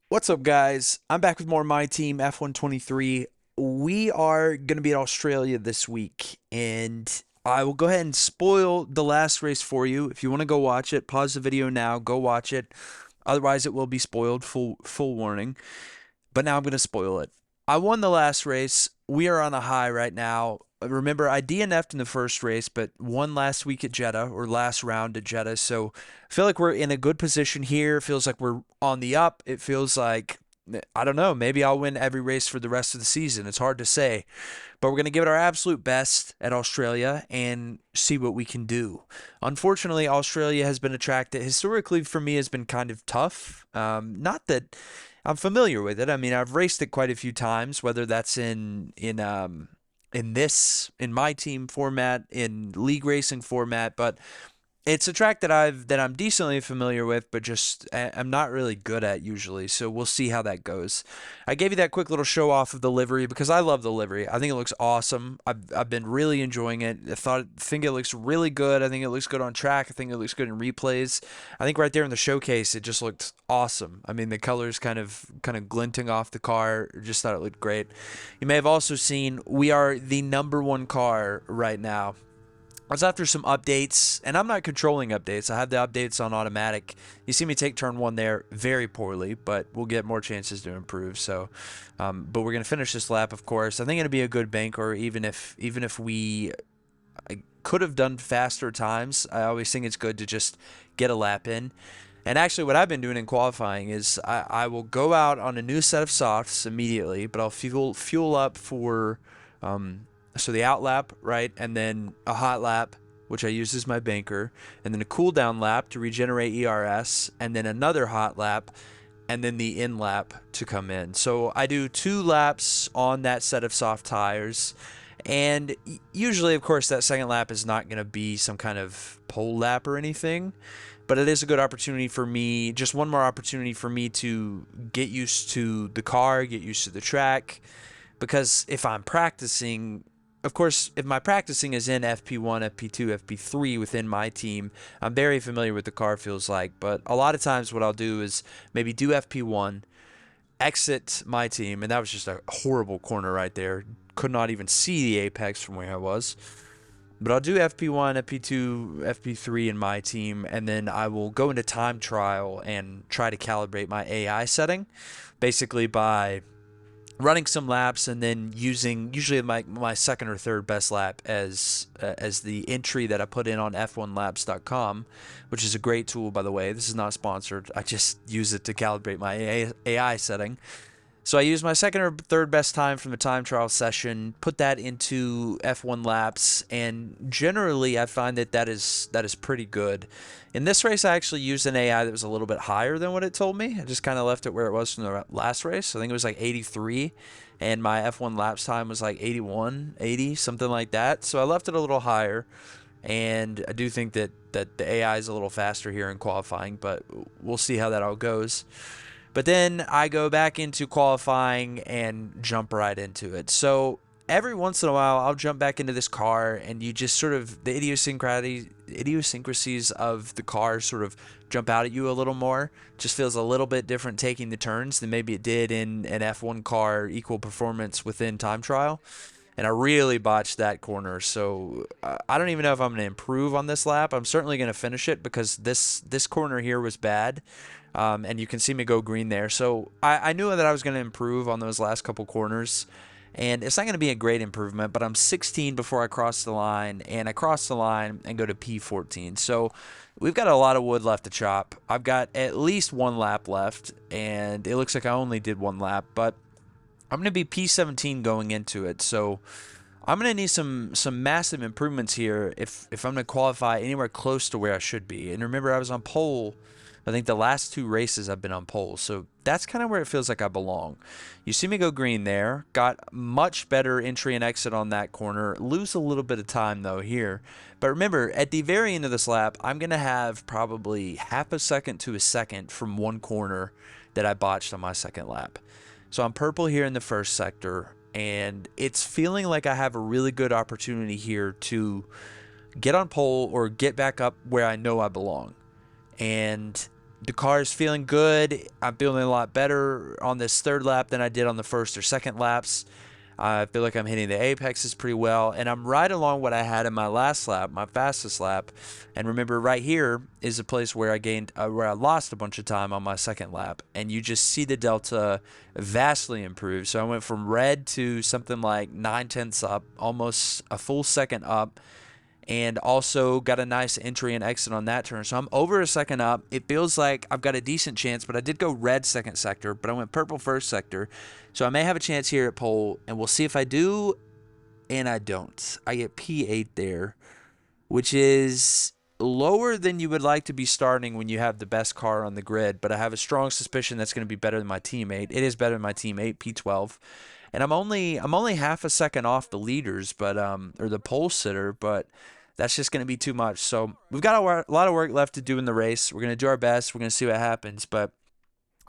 What's up, guys? I'm back with more MyTeam F123. We are going to be at Australia this week, and I will go ahead and spoil the last race for you. If you want to go watch it, pause the video now, go watch it. Otherwise, it will be spoiled. Full warning. But now I'm going to spoil it. I won the last race. We are on a high right now. Remember, I DNF'd in the first race, but won last week at Jeddah, or last round at Jeddah. So I feel like we're in a good position here. It feels like we're on the up. It feels like, I don't know, maybe I'll win every race for the rest of the season. It's hard to say. But we're going to give it our absolute best at Australia and see what we can do. Unfortunately, Australia has been a track that historically for me has been kind of tough. Not that I'm familiar with it. I mean, I've raced it quite a few times, whether that's in my team format, in league racing format, but it's a track that I'm decently familiar with, but just I'm not really good at usually. So we'll see how that goes. I gave you that quick little show off of the livery because I love the livery. I think it looks awesome. I've been really enjoying it. Think it looks really good. I think it looks good on track. I think it looks good in replays. I think right there in the showcase it just looked awesome. I mean the colors kind of glinting off the car. Just thought it looked great. You may have also seen we are the number one car right now. I was after some updates, and I'm not controlling updates. I have the updates on automatic. You see me take turn one there very poorly, but we'll get more chances to improve. So, but we're gonna finish this lap, of course. I think it'll be a good banker, even if we could have done faster times. I always think it's good to just get a lap in. And actually, what I've been doing in qualifying is I will go out on a new set of softs immediately, but I'll fuel up for so the out lap, right, and then a hot lap, which I use as my banker, and then a cool down lap to regenerate ERS, and then another hot lap, and then the in lap to come in. So I do 2 laps on that set of soft tires. And usually, of course, that second lap is not going to be some kind of pole lap or anything, but it is a good opportunity for me, just one more opportunity for me to get used to the car, get used to the track, because if I'm practicing, of course, if my practicing is in FP1, FP2, FP3 within my team, I'm very familiar with the car feels like. But a lot of times, what I'll do is maybe do FP1, exit my team, and that was just a horrible corner right there. Could not even see the apex from where I was. But I'll do FP1, FP2, FP3 in my team, and then I will go into time trial and try to calibrate my AI setting, basically by running some laps and then using usually my second or third best lap as the entry that I put in on f1labs.com, which is a great tool, by the way. This is not sponsored. I just use it to calibrate my AI setting. So I use my second or third best time from the time trial session, put that into F1 laps, and generally I find that is pretty good. In this race, I actually used an AI that was a little bit higher than what it told me. I just kind of left it where it was from the last race. I think it was like 83, and my F1 laps time was like 81, 80, something like that. So I left it a little higher, and I do think that the AI is a little faster here in qualifying, but we'll see how that all goes. But then I go back into qualifying and jump right into it. So every once in a while, I'll jump back into this car, and you just sort of the idiosyncrasies of the car sort of jump out at you a little more. Just feels a little bit different taking the turns than maybe it did in an F1 car equal performance within time trial. And I really botched that corner, so I don't even know if I'm going to improve on this lap. I'm certainly going to finish it because this corner here was bad. And you can see me go green there. So I knew that I was going to improve on those last couple corners. And it's not going to be a great improvement, but I'm 16 before I cross the line. And I cross the line and go to P14. So we've got a lot of wood left to chop. I've got at least 1 lap left. And it looks like I only did 1 lap. But I'm going to be P17 going into it. So I'm going to need some massive improvements here if I'm going to qualify anywhere close to where I should be. And remember, I was on pole. I think the last 2 races I've been on pole, so that's kind of where it feels like I belong. You see me go green there, got much better entry and exit on that corner, lose a little bit of time though here. But remember, at the very end of this lap, I'm going to have probably half a second to a second from one corner that I botched on my second lap. So I'm purple here in the first sector, and it's feeling like I have a really good opportunity here to get on pole or get back up where I know I belong. And The car is feeling good. I'm feeling a lot better on this third lap than I did on the first or second laps. I feel like I'm hitting the apexes pretty well, and I'm right along what I had in my last lap, my fastest lap. And remember, right here is a place where where I lost a bunch of time on my second lap, and you just see the delta vastly improve. So I went from red to something like 9/10 up, almost a full second up, and also got a nice entry and exit on that turn. So I'm over a second up. It feels like I've got a decent chance, but I did go red second sector, but I went purple first sector. So I may have a chance here at pole, and we'll see if I do, and I don't. I get P8 there, which is lower than you would like to be starting when you have the best car on the grid, but I have a strong suspicion that's going to be better than my teammate. It is better than my teammate, P12. And I'm only half a second off the leaders, but or the pole sitter, but that's just going to be too much. So we've got a lot of work left to do in the race. We're going to do our best. We're going to see what happens, but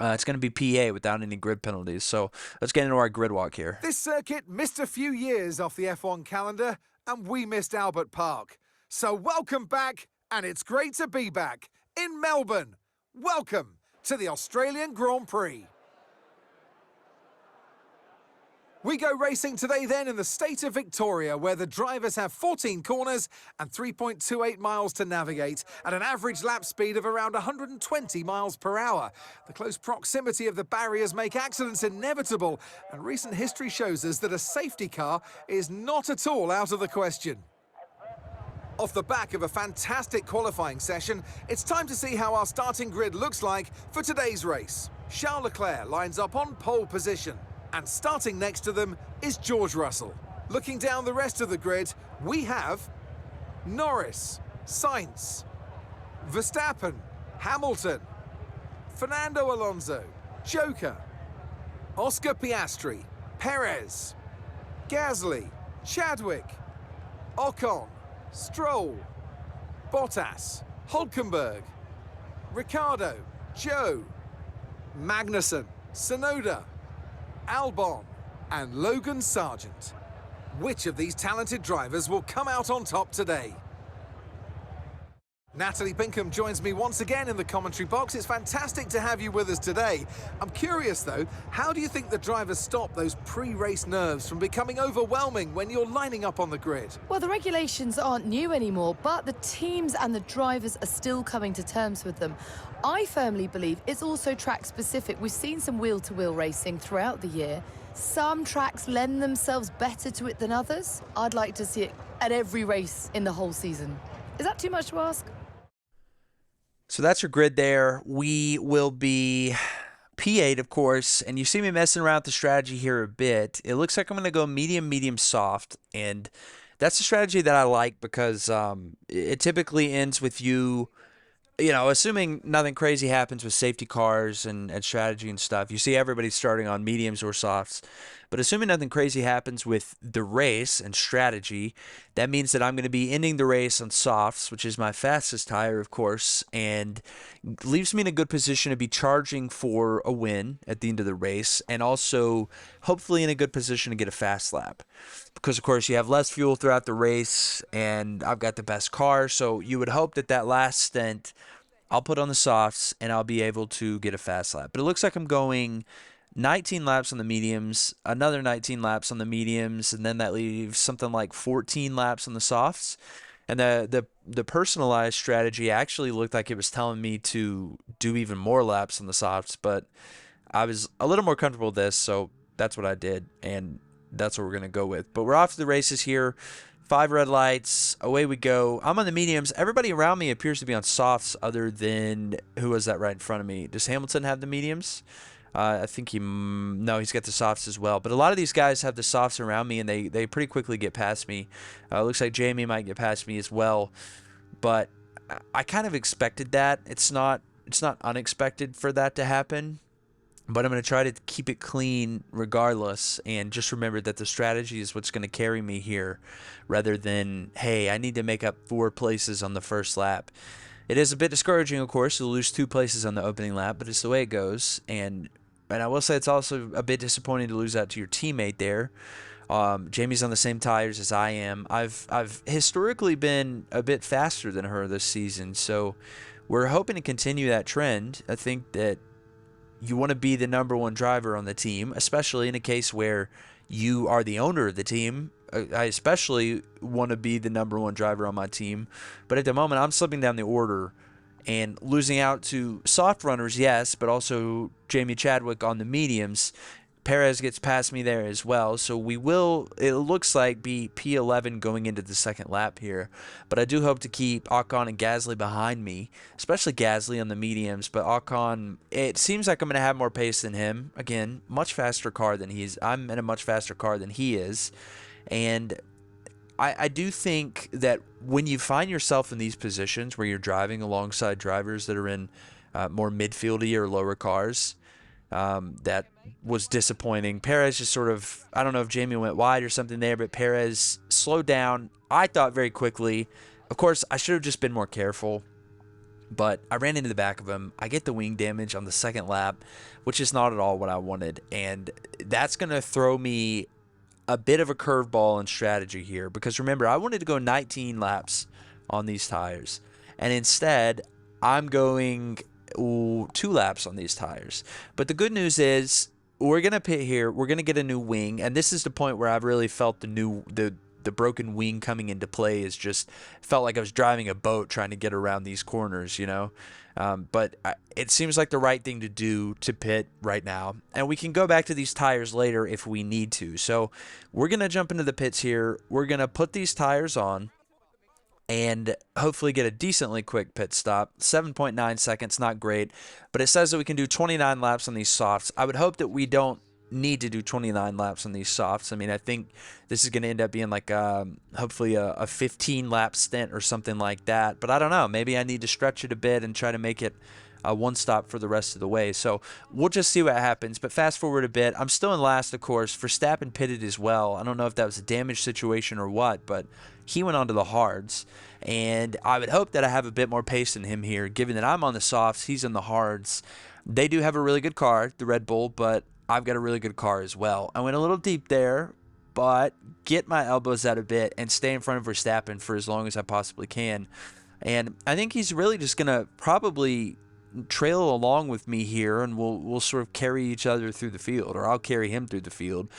it's going to be PA without any grid penalties. So let's get into our grid walk here. This circuit missed a few years off the F1 calendar, and we missed Albert Park. So welcome back, and it's great to be back in Melbourne. Welcome to the Australian Grand Prix. We go racing today then in the state of Victoria, where the drivers have 14 corners and 3.28 miles to navigate at an average lap speed of around 120 miles per hour. The close proximity of the barriers make accidents inevitable, and recent history shows us that a safety car is not at all out of the question. Off the back of a fantastic qualifying session, it's time to see how our starting grid looks like for today's race. Charles Leclerc lines up on pole position, and starting next to them is George Russell. Looking down the rest of the grid, we have Norris, Sainz, Verstappen, Hamilton, Fernando Alonso, Joker, Oscar Piastri, Perez, Gasly, Chadwick, Ocon, Stroll, Bottas, Hulkenberg, Ricciardo, Joe, Magnussen, Tsunoda, Albon, and Logan Sargent. Which of these talented drivers will come out on top today? Natalie Pinkham joins me once again in the commentary box. It's fantastic to have you with us today. I'm curious though, how do you think the drivers stop those pre-race nerves from becoming overwhelming when you're lining up on the grid? Well, the regulations aren't new anymore, but the teams and the drivers are still coming to terms with them. I firmly believe it's also track specific. We've seen some wheel-to-wheel racing throughout the year. Some tracks lend themselves better to it than others. I'd like to see it at every race in the whole season. Is that too much to ask? So that's your grid there. We will be P8, of course, and you see me messing around with the strategy here a bit. It looks like I'm going to go medium, medium, soft, and that's a strategy that I like because it typically ends with you assuming nothing crazy happens with safety cars and strategy and stuff. You see everybody starting on mediums or softs. But assuming nothing crazy happens with the race and strategy, that means that I'm going to be ending the race on softs, which is my fastest tire, of course, and leaves me in a good position to be charging for a win at the end of the race, and also hopefully in a good position to get a fast lap. Because, of course, you have less fuel throughout the race, and I've got the best car, so you would hope that last stint I'll put on the softs, and I'll be able to get a fast lap. But it looks like I'm going 19 laps on the mediums, another 19 laps on the mediums, and then that leaves something like 14 laps on the softs. And the personalized strategy actually looked like it was telling me to do even more laps on the softs, but I was a little more comfortable with this, so that's what I did, and that's what we're going to go with. But we're off to the races here. 5 red lights, away we go. I'm on the mediums. Everybody around me appears to be on softs other than, who was that right in front of me? Does Hamilton have the mediums? I think no, he's got the softs as well. But a lot of these guys have the softs around me, and they pretty quickly get past me. Looks like Jamie might get past me as well. But I kind of expected that. It's not unexpected for that to happen. But I'm going to try to keep it clean regardless, and just remember that the strategy is what's going to carry me here, rather than, hey, I need to make up 4 places on the first lap. It is a bit discouraging, of course, to lose 2 places on the opening lap, but it's the way it goes. And I will say it's also a bit disappointing to lose out to your teammate there. Jamie's on the same tires as I am. I've historically been a bit faster than her this season, so we're hoping to continue that trend. I think that you want to be the number one driver on the team, especially in a case where you are the owner of the team. I especially want to be the number one driver on my team. But at the moment, I'm slipping down the order and losing out to soft runners, yes, but also Jamie Chadwick on the mediums. Perez gets past me there as well, so we will, it looks like, be P11 going into the second lap here. But I do hope to keep Ocon and Gasly behind me, especially Gasly on the mediums. But Ocon, it seems like I'm going to have more pace than him. Again, much faster car than I'm in a much faster car than he is. And I do think that when you find yourself in these positions where you're driving alongside drivers that are in more midfieldy or lower cars, that was disappointing. Perez just sort of, I don't know if Jamie went wide or something there, but Perez slowed down, I thought, very quickly. Of course, I should have just been more careful, but I ran into the back of him. I get the wing damage on the second lap, which is not at all what I wanted, and that's going to throw me a bit of a curveball in strategy here, because remember, I wanted to go 19 laps on these tires, and instead I'm going 2 laps on these tires. But the good news is we're going to pit here, we're going to get a new wing, and this is the point where I've really felt the broken wing coming into play. Is just felt like I was driving a boat trying to get around these corners, but it seems like the right thing to do to pit right now, and we can go back to these tires later if we need to. So we're going to jump into the pits here. We're going to put these tires on and hopefully get a decently quick pit stop. 7.9 seconds, not great, but it says that we can do 29 laps on these softs. I would hope that we don't need to do 29 laps on these softs. I mean, I think this is going to end up being like hopefully a 15 lap stint or something like that, but I don't know, maybe I need to stretch it a bit and try to make it one stop for the rest of the way. So we'll just see what happens. But fast forward a bit, I'm still in last, of course. Verstappen pitted as well. I don't know if that was a damage situation or what, but he went on to the hards, and I would hope that I have a bit more pace than him here, given that I'm on the softs, he's on the hards. They do have a really good car, the Red Bull, but I've got a really good car as well. I went a little deep there, but get my elbows out a bit and stay in front of Verstappen for as long as I possibly can. And I think he's really just going to probably trail along with me here, and we'll sort of carry each other through the field, or I'll carry him through the field.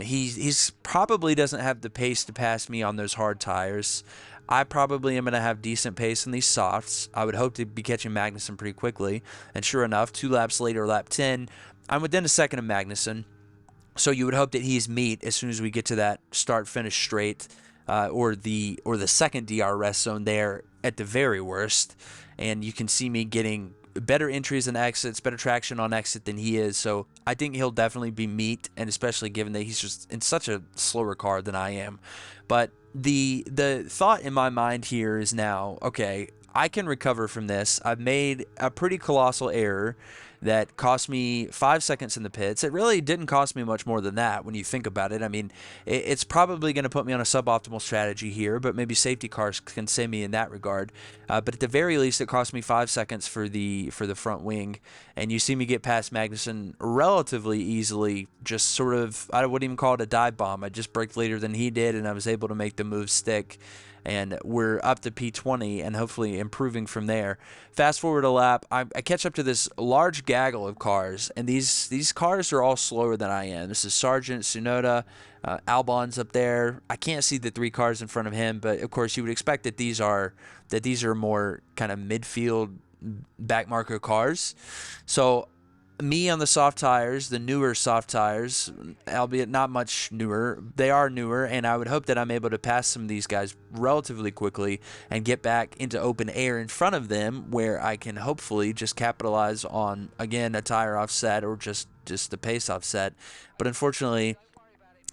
He's probably doesn't have the pace to pass me on those hard tires. I probably am going to have decent pace in these softs. I would hope to be catching Magnussen pretty quickly, and sure enough, 2 laps later, lap 10, I'm within a second of Magnussen. So you would hope that he's meat as soon as we get to that start-finish straight, or the second DRS zone there at the very worst, and you can see me getting better entries and exits, better traction on exit than he is. So I think he'll definitely be meat, and especially given that he's just in such a slower car than I am. But the thought in my mind here is now, okay, I can recover from this. I've made a pretty colossal error that cost me 5 seconds in the pits. It really didn't cost me much more than that when you think about it. I mean, it's probably going to put me on a suboptimal strategy here, but maybe safety cars can save me in that regard. But at the very least, it cost me 5 seconds for the front wing, and you see me get past Magnussen relatively easily. Just sort of, I wouldn't even call it a dive bomb. I just braked later than he did, and I was able to make the move stick. And we're up to P20 and hopefully improving from there. Fast forward a lap, I catch up to this large gaggle of cars, and these cars are all slower than I am. This is Sargent, Tsunoda, Albon's up there. I can't see the 3 cars in front of him, but of course you would expect that these are more kind of midfield backmarker cars. So me on the soft tires, the newer soft tires, albeit not much newer, they are newer, and I would hope that I'm able to pass some of these guys relatively quickly and get back into open air in front of them, where I can hopefully just capitalize on, again, a tire offset or just the pace offset. But unfortunately,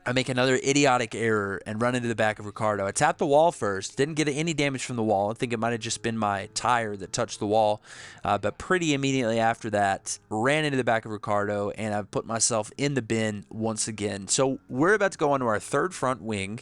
I make another idiotic error and run into the back of Ricardo. I tapped the wall first, didn't get any damage from the wall. I think it might have just been my tire that touched the wall, but pretty immediately after that, ran into the back of Ricardo, and I've put myself in the bin once again. So we're about to go on to our third front wing,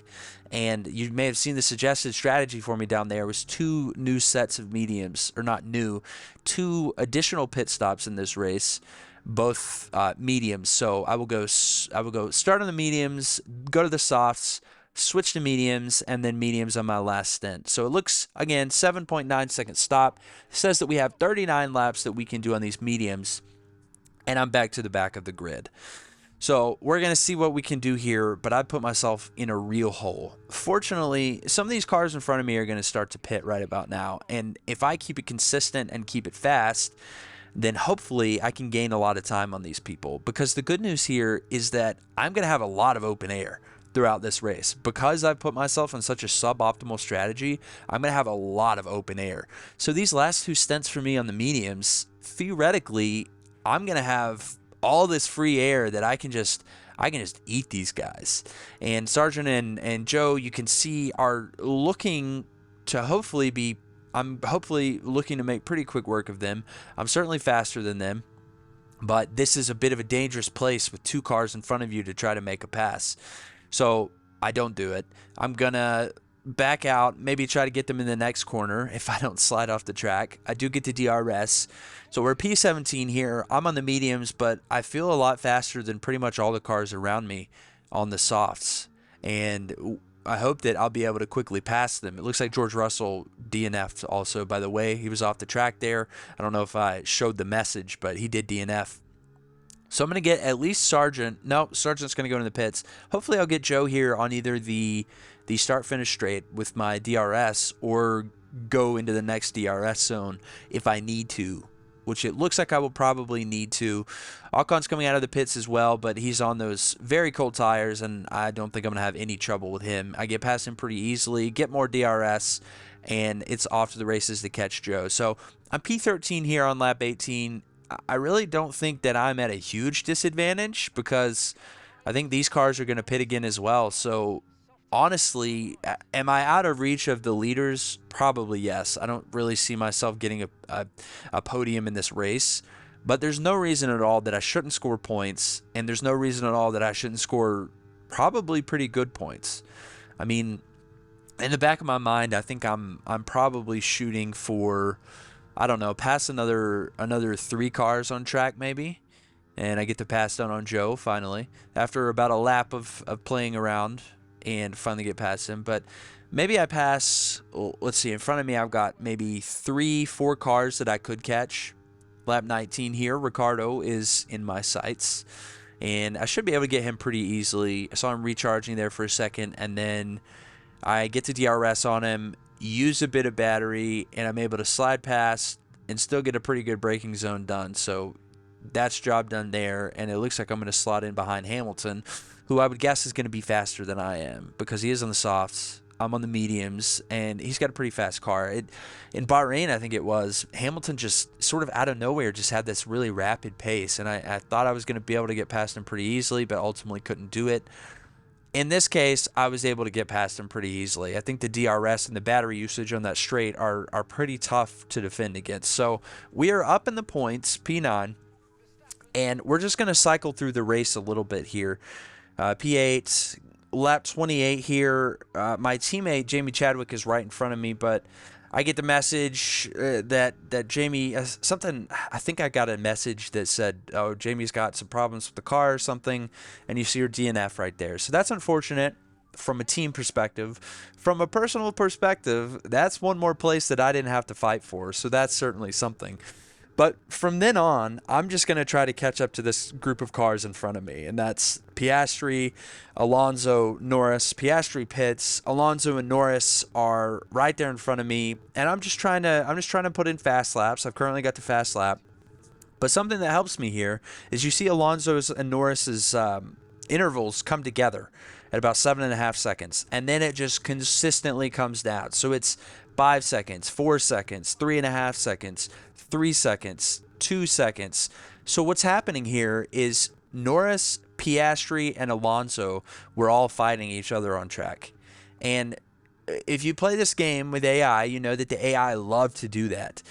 and you may have seen the suggested strategy for me down there was 2 new sets of mediums, or not new, 2 additional pit stops in this race. Both mediums. So I will go start on the mediums, go to the softs, switch to mediums, and then mediums on my last stint. So it looks, again, 7.9 second stop. It says that we have 39 laps that we can do on these mediums, and I'm back to the back of the grid. So we're going to see what we can do here, but I put myself in a real hole. Fortunately, some of these cars in front of me are going to start to pit right about now, and if I keep it consistent and keep it fast, then hopefully I can gain a lot of time on these people. Because the good news here is that I'm going to have a lot of open air throughout this race. Because I've put myself in such a suboptimal strategy, I'm going to have a lot of open air. So these last two stints for me on the mediums, theoretically, I'm going to have all this free air that I can just eat these guys. And Sargent and Joe, you can see, are looking to hopefully be, I'm hopefully looking to make pretty quick work of them. I'm certainly faster than them, but this is a bit of a dangerous place with two cars in front of you to try to make a pass. So I don't do it. I'm going to back out, maybe try to get them in the next corner if I don't slide off the track. I do get to DRS. So we're P17 here. I'm on the mediums, but I feel a lot faster than pretty much all the cars around me on the softs. And I hope that I'll be able to quickly pass them. It looks like George Russell DNF'd also, by the way. He was off the track there. I don't know if I showed the message, but he did DNF. So I'm going to get at least Sargent. No, Sargent's going to go in the pits. Hopefully I'll get Joe here on either the start-finish straight with my DRS or go into the next DRS zone if I need to, which it looks like I will probably need to. Ocon's coming out of the pits as well, but he's on those very cold tires, and I don't think I'm going to have any trouble with him. I get past him pretty easily, get more DRS, and it's off to the races to catch Joe. So I'm P13 here on lap 18. I really don't think that I'm at a huge disadvantage because I think these cars are going to pit again as well. So honestly, am I out of reach of the leaders? Probably yes. I don't really see myself getting a podium in this race, but there's no reason at all that I shouldn't score points, and there's no reason at all that I shouldn't score probably pretty good points. I mean, in the back of my mind, I think I'm probably shooting for, I don't know, pass another 3 cars on track maybe, and I get to pass down on Joe finally after about a lap of playing around and finally get past him. But maybe I pass, let's see, in front of me I've got maybe 3-4 cars that I could catch. Lap 19 here, Ricardo is in my sights, and I should be able to get him pretty easily. I saw him recharging there for a second, and then I get to DRS on him, use a bit of battery, and I'm able to slide past and still get a pretty good braking zone done. So that's job done there, and it looks like I'm going to slot in behind Hamilton, who I would guess is going to be faster than I am because he is on the softs. I'm on the mediums, and he's got a pretty fast car. In Bahrain, I think it was, Hamilton just sort of out of nowhere just had this really rapid pace, and I thought I was going to be able to get past him pretty easily, but ultimately couldn't do it. In this case, I was able to get past him pretty easily. I think the DRS and the battery usage on that straight are pretty tough to defend against. So we are up in the points, P9, and we're just going to cycle through the race a little bit here. P8, lap 28 here. My teammate, Jamie Chadwick, is right in front of me, but I get the message that Jamie, something, I think I got a message that said, oh, Jamie's got some problems with the car or something, and you see her DNF right there. So that's unfortunate from a team perspective. From a personal perspective, that's one more place that I didn't have to fight for, so that's certainly something. But from then on, I'm just going to try to catch up to this group of cars in front of me, and that's Piastri, Alonso, Norris. Piastri pits, Alonso and Norris are right there in front of me, and I'm just trying to put in fast laps. I've currently got the fast lap, but something that helps me here is you see Alonso's and Norris's intervals come together at about 7.5 seconds, and then it just consistently comes down. So it's 5 seconds, 4 seconds, 3.5 seconds, 3 seconds, 2 seconds. So what's happening here is Norris, Piastri, and Alonso were all fighting each other on track. And if you play this game with AI, you know that the AI love to do that.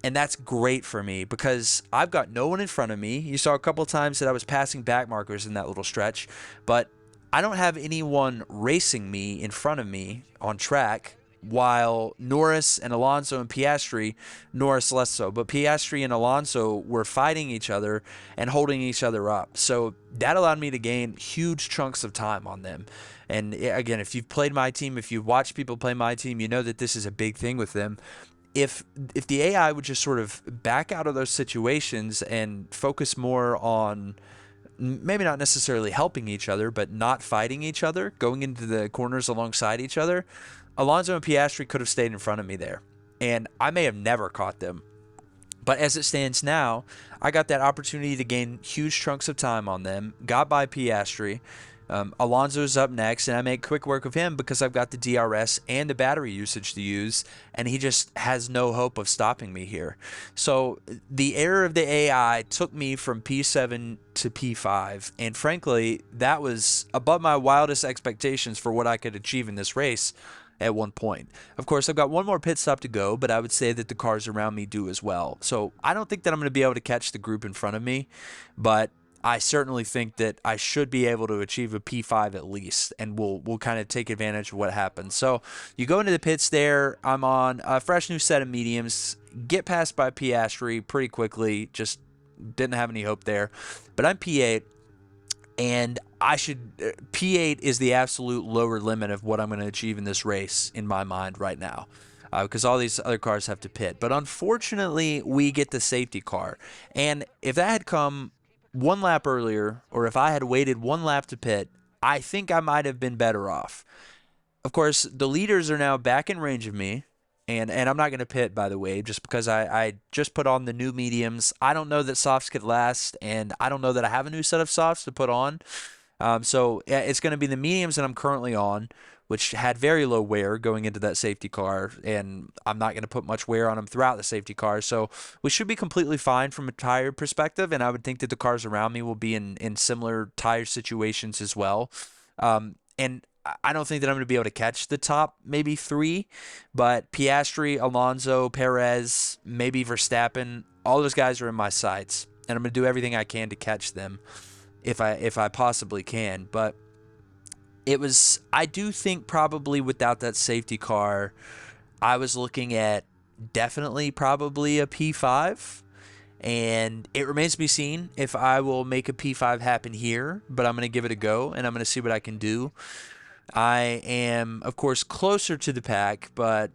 And that's great for me because I've got no one in front of me. You saw a couple times that I was passing back markers in that little stretch, but I don't have anyone racing me in front of me on track. while Norris and Alonso and Piastri, Norris less so, but Piastri and Alonso were fighting each other and holding each other up. So that allowed me to gain huge chunks of time on them. And again, if you've played MyTeam, if you've watched people play MyTeam, you know that this is a big thing with them. If the AI would just sort of back out of those situations and focus more on maybe not necessarily helping each other, but not fighting each other, going into the corners alongside each other, Alonso and Piastri could have stayed in front of me there. And I may have never caught them. But as it stands now, I got that opportunity to gain huge chunks of time on them, got by Piastri. Alonso's up next, and I make quick work of him because I've got the DRS and the battery usage to use, and he just has no hope of stopping me here. So the error of the AI took me from P7 to P5, and frankly, that was above my wildest expectations for what I could achieve in this race at one point. Of course, I've got one more pit stop to go, but I would say that the cars around me do as well. So I don't think that I'm going to be able to catch the group in front of me, but I certainly think that I should be able to achieve a P5 at least, and we'll kind of take advantage of what happens. So you go into the pits there. I'm on a fresh new set of mediums. Get passed by Piastri pretty quickly. Just didn't have any hope there. But I'm P8, and P8 is the absolute lower limit of what I'm going to achieve in this race in my mind right now. Because all these other cars have to pit. But unfortunately, we get the safety car. And if that had come one lap earlier, or if I had waited one lap to pit, I think I might have been better off. Of course, the leaders are now back in range of me, and I'm not going to pit, by the way, just because I just put on the new mediums. I don't know that softs could last, and I don't know that I have a new set of softs to put on. So it's going to be the mediums that I'm currently on, which had very low wear going into that safety car, and I'm not going to put much wear on them throughout the safety car. So we should be completely fine from a tire perspective, and I would think that the cars around me will be in similar tire situations as well. And I don't think that I'm going to be able to catch the top maybe three, but Piastri, Alonso, Perez, maybe Verstappen, all those guys are in my sights, and I'm going to do everything I can to catch them if I possibly can. But I do think probably without that safety car, I was looking at definitely probably a P5, and it remains to be seen if I will make a P5 happen here, but I'm going to give it a go, and I'm going to see what I can do. I am, of course, closer to the pack, but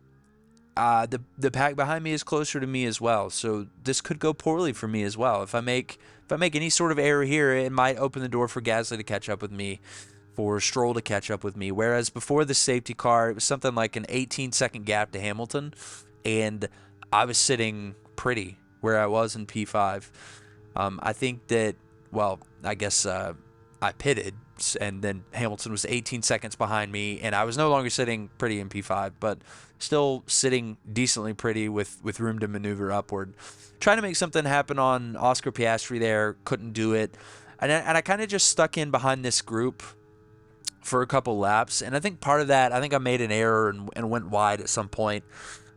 the pack behind me is closer to me as well, so this could go poorly for me as well. If I make any sort of error here, it might open the door for Gasly to catch up with me, for Stroll to catch up with me. Whereas before the safety car, it was something like an 18-second gap to Hamilton, and I was sitting pretty where I was in P5. I think that, well, I guess I pitted, and then Hamilton was 18 seconds behind me, and I was no longer sitting pretty in P5, but still sitting decently pretty with room to maneuver upward. Trying to make something happen on Oscar Piastri there, couldn't do it. And I kind of just stuck in behind this group for a couple laps, and I think part of that, I think I made an error and went wide at some point.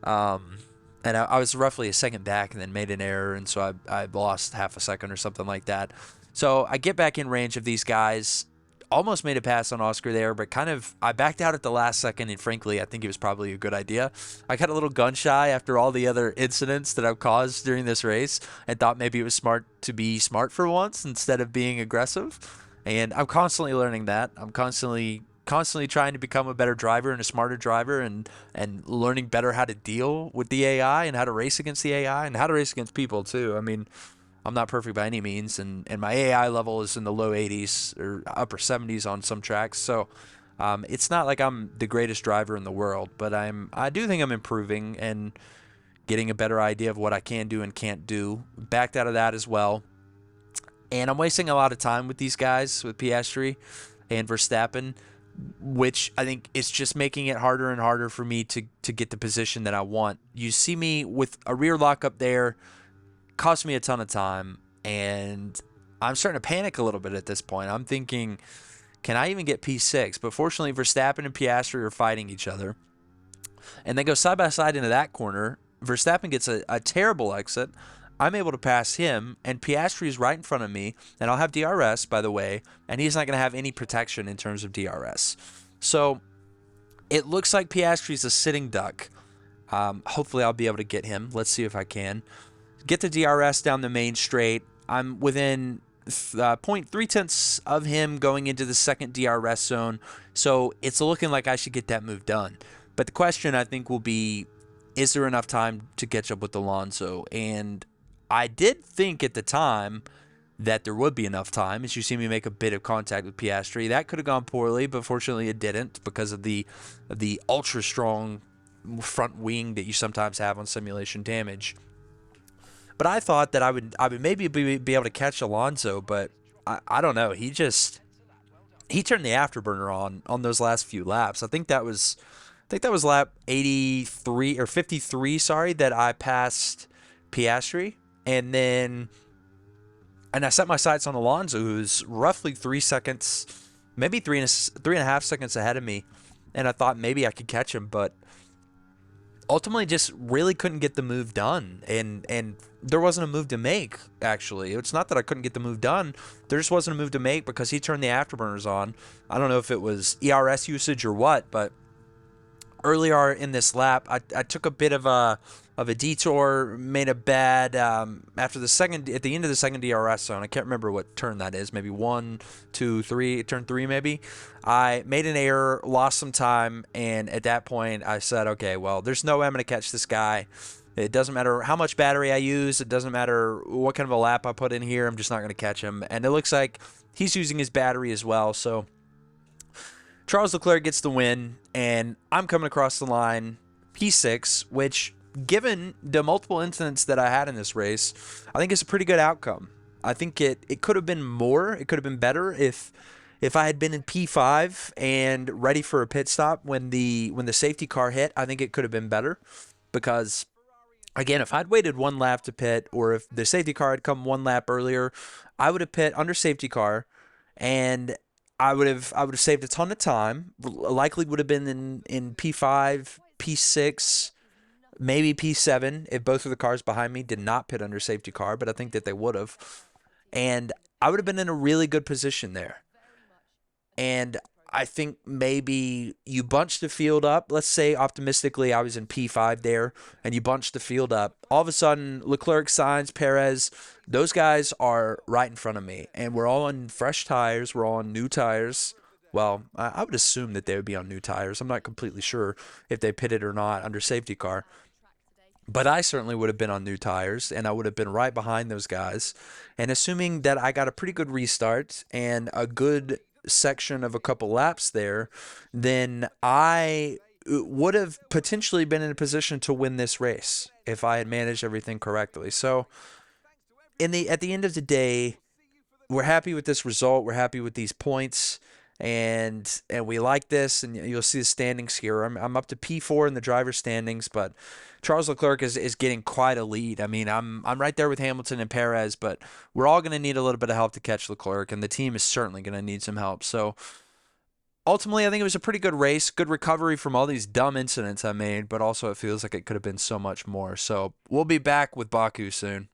And I was roughly a second back and then made an error, and so I lost half a second or something like that. So I get back in range of these guys, almost made a pass on Oscar there, but I backed out at the last second, and frankly, I think it was probably a good idea. I got a little gun shy after all the other incidents that I've caused during this race, and thought maybe it was smart to be smart for once instead of being aggressive. And I'm constantly learning that. I'm constantly trying to become a better driver and a smarter driver, and learning better how to deal with the AI and how to race against the AI and how to race against people too. I mean, I'm not perfect by any means, and my AI level is in the low 80s or upper 70s on some tracks. So it's not like I'm the greatest driver in the world, but I do think I'm improving and getting a better idea of what I can do and can't do. Backed out of that as well. And I'm wasting a lot of time with these guys, with Piastri and Verstappen, which I think is just making it harder and harder for me to get the position that I want. You see me with a rear lock up there, cost me a ton of time, and I'm starting to panic a little bit at this point. I'm thinking, can I even get P6? But fortunately, Verstappen and Piastri are fighting each other, and they go side by side into that corner. Verstappen gets a terrible exit. I'm able to pass him, and Piastri is right in front of me, and I'll have DRS, by the way, and he's not going to have any protection in terms of DRS. So It looks like Piastri's a sitting duck. Hopefully I'll be able to get him. Let's see if I can. Get the DRS down the main straight. I'm within 0.3 tenths of him going into the second DRS zone. So it's looking like I should get that move done. But the question I think will be, is there enough time to catch up with Alonso? And I did think at the time that there would be enough time, as you see me make a bit of contact with Piastri. That could have gone poorly, but fortunately it didn't because of the ultra strong front wing that you sometimes have on simulation damage. But I thought that I would maybe be able to catch Alonso, but I don't know. He turned the afterburner on those last few laps. I think that was lap 83 or 53, sorry, that I passed Piastri, and I set my sights on Alonso, who's roughly 3 seconds, maybe 3.5 seconds ahead of me, and I thought maybe I could catch him, but ultimately just really couldn't get the move done, and there wasn't a move to make, actually. It's not that I couldn't get the move done, there just wasn't a move to make because he turned the afterburners on. I don't know if it was ERS usage or what, but earlier in this lap, I took a bit of a detour, made a bad at the end of the second DRS zone. I can't remember what turn that is. Maybe 1, 2, 3, turn 3 maybe. I made an error, lost some time, and at that point I said, okay, well, there's no way I'm going to catch this guy. It doesn't matter how much battery I use. It doesn't matter what kind of a lap I put in here. I'm just not going to catch him. And it looks like he's using his battery as well. So Charles Leclerc gets the win, and I'm coming across the line P6, which, given the multiple incidents that I had in this race, I think it's a pretty good outcome. I think it could have been more. It could have been better if I had been in P5 and ready for a pit stop when the safety car hit. I think it could have been better because, again, if I'd waited one lap to pit, or if the safety car had come one lap earlier, I would have pit under safety car, and I would have saved a ton of time. Likely would have been in P5, P6, maybe P7 if both of the cars behind me did not pit under safety car, but I think that they would have. And I would have been in a really good position there. And I think maybe you bunch the field up. Let's say optimistically I was in P5 there, and you bunch the field up. All of a sudden, Leclerc, Sainz, Perez, those guys are right in front of me. And we're all on fresh tires. We're all on new tires. Well, I would assume that they would be on new tires. I'm not completely sure if they pitted or not under safety car. But I certainly would have been on new tires, and I would have been right behind those guys. And assuming that I got a pretty good restart and a good section of a couple laps there, then I would have potentially been in a position to win this race if I had managed everything correctly. So at the end of the day, we're happy with this result. We're happy with these points, and we like this. And you'll see the standings here. I'm up to P4 in the driver standings, but Charles Leclerc is getting quite a lead. I mean, I'm right there with Hamilton and Perez, but we're all going to need a little bit of help to catch Leclerc, and the team is certainly going to need some help. So ultimately, I think it was a pretty good race, good recovery from all these dumb incidents I made, but also it feels like it could have been so much more. So we'll be back with Baku soon.